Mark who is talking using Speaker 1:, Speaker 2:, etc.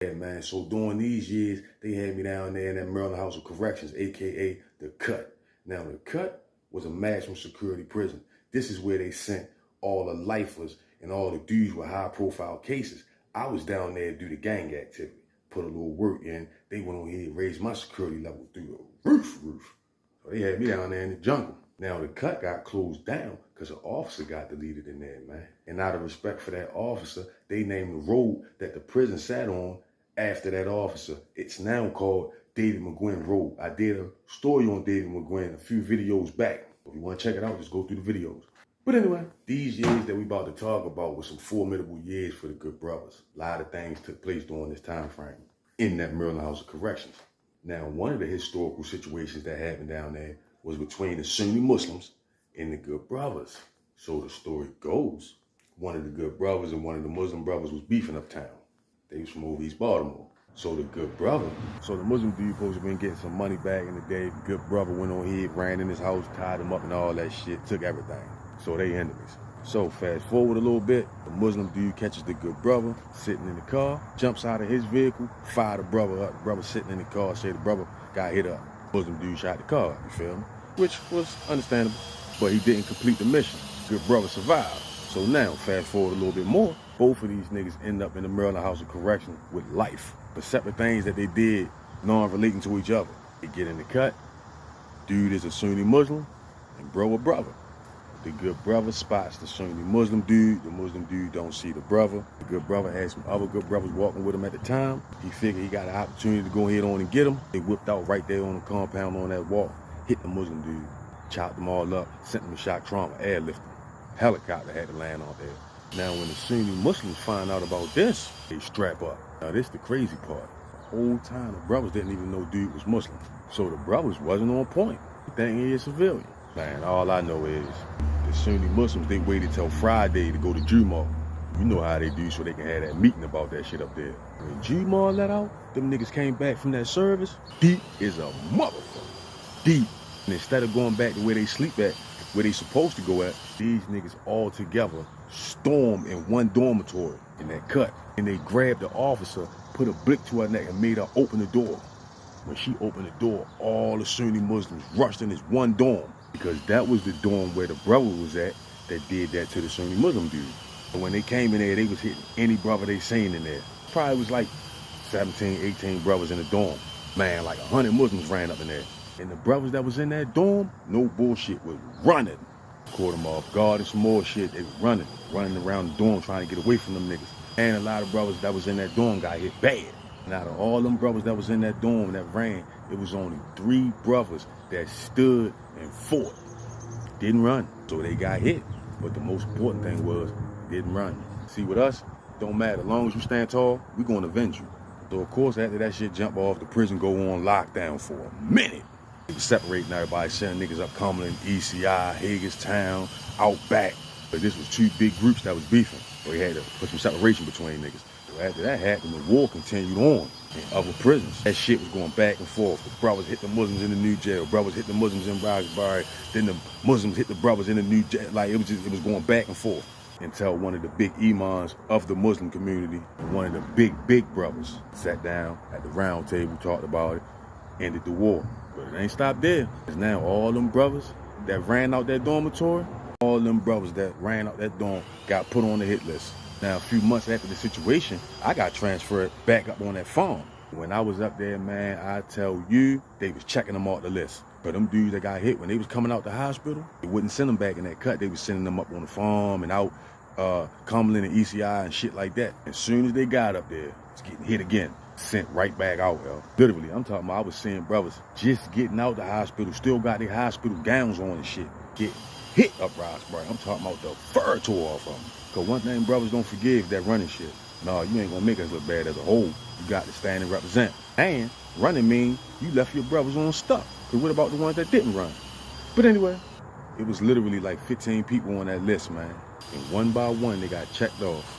Speaker 1: Yeah, man, so during these years, they had me down there in that Maryland House of Corrections, AKA the Cut. Now, the Cut was a maximum security prison. This is where they sent all the lifers and all the dudes with high profile cases. I was down there to do the gang activity, put a little work in. They went on here and raised my security level through the roof. So they had me down there in the jungle. Now, the Cut got closed down because an officer got deleted in there, man. And out of respect for that officer, they named the road that the prison sat on after that officer. It's now called David McGuinn Road. I did a story on David McGuinn a few videos back. If you want to check it out, just go through the videos. But anyway, these years that we about to talk about were some formidable years for the good brothers. A lot of things took place during this time frame in that Maryland House of Corrections. Now, one of the historical situations that happened down there was between the Sunni Muslims and the good brothers. So the story goes, one of the good brothers and one of the Muslim brothers was beefing uptown. They was from over East Baltimore. So the good brother, so the Muslim dude supposed to been getting some money back in the day. The good brother went on here, ran in his house, tied him up and all that shit, took everything. So they enemies. So fast forward a little bit, the Muslim dude catches the good brother sitting in the car, jumps out of his vehicle, fire the brother up. The brother sitting in the car, say the brother got hit up. Muslim dude shot the car, you feel me? Which was understandable, but he didn't complete the mission. Good brother survived. So now, fast forward a little bit more, both of these niggas end up in the Maryland House of Correction with life. But separate things that they did non-relating to each other. They get in the cut, dude is a Sunni Muslim, and bro a brother. The good brother spots the Sunni Muslim dude. The Muslim dude don't see the brother. The good brother had some other good brothers walking with him at the time. He figured he got an opportunity to go ahead on and get him. They whipped out right there on the compound on that wall, hit the Muslim dude, chopped them all up, sent them to shock trauma, airlifted them. Helicopter had to land out there. Now, when the Sunni Muslims find out about this, they strap up. Now, this the crazy part. The whole time, the brothers didn't even know dude was Muslim. So the brothers wasn't on point. They think he is civilian. Man, all I know is the Sunni Muslims, they waited till Friday to go to Jumu'ah. You know how they do, so they can have that meeting about that shit up there. When Jumu'ah let out, them niggas came back from that service. Deep is a motherfucker. Deep. And instead of going back to where they sleep at, where they supposed to go at, these niggas all together stormed in one dormitory in that cut. And they grabbed the officer, put a blick to her neck and made her open the door. When she opened the door, all the Sunni Muslims rushed in this one dorm, because that was the dorm where the brother was at that did that to the Sunni Muslim dude. And when they came in there, they was hitting any brother they seen in there. Probably was like 17, 18 brothers in the dorm. Man, like 100 Muslims ran up in there. And the brothers that was in that dorm, no bullshit, was running. Caught them off guard and some more shit. They was running around the dorm trying to get away from them niggas. And a lot of brothers that was in that dorm got hit bad. And out of all them brothers that was in that dorm that ran, it was only 3 brothers that stood and fought. Didn't run, so they got hit. But the most important thing was, didn't run. See, with us, don't matter. As long as you stand tall, we gonna avenge you. So of course, after that shit jump off, the prison go on lockdown for a minute. They was separating everybody, sending niggas up Cumberland, ECI, Hagerstown, out back. But this was 2 big groups that was beefing. So they had to put some separation between niggas. So after that happened, the war continued on in other prisons. That shit was going back and forth. The brothers hit the Muslims in the new jail. Brothers hit the Muslims in Roxbury. Then the Muslims hit the brothers in the new jail. Like, it was going back and forth until one of the big imams of the Muslim community, one of the big brothers, sat down at the round table, talked about it, ended the war. But it ain't stopped there. Because now all them brothers that ran out that dormitory, all them brothers that ran out that dorm got put on the hit list. Now, a few months after the situation, I got transferred back up on that farm. When I was up there, man, I tell you, they was checking them off the list. But them dudes that got hit, when they was coming out the hospital, they wouldn't send them back in that cut. They was sending them up on the farm and out Cumberland and ECI and shit like that. As soon as they got up there, it's getting hit again. Sent right back out, yo. Literally, I'm talking about, I was seeing brothers just getting out the hospital, still got their hospital gowns on and shit, get hit up Roxbury. I'm talking about the fur tore off of them. Cause one thing brothers don't forgive, that running shit. No, you ain't gonna make us look bad as a whole. You got to stand and represent. And running mean you left your brothers on stuck. Cause what about the ones that didn't run? But anyway, it was literally like 15 people on that list, man. And one by one, they got checked off.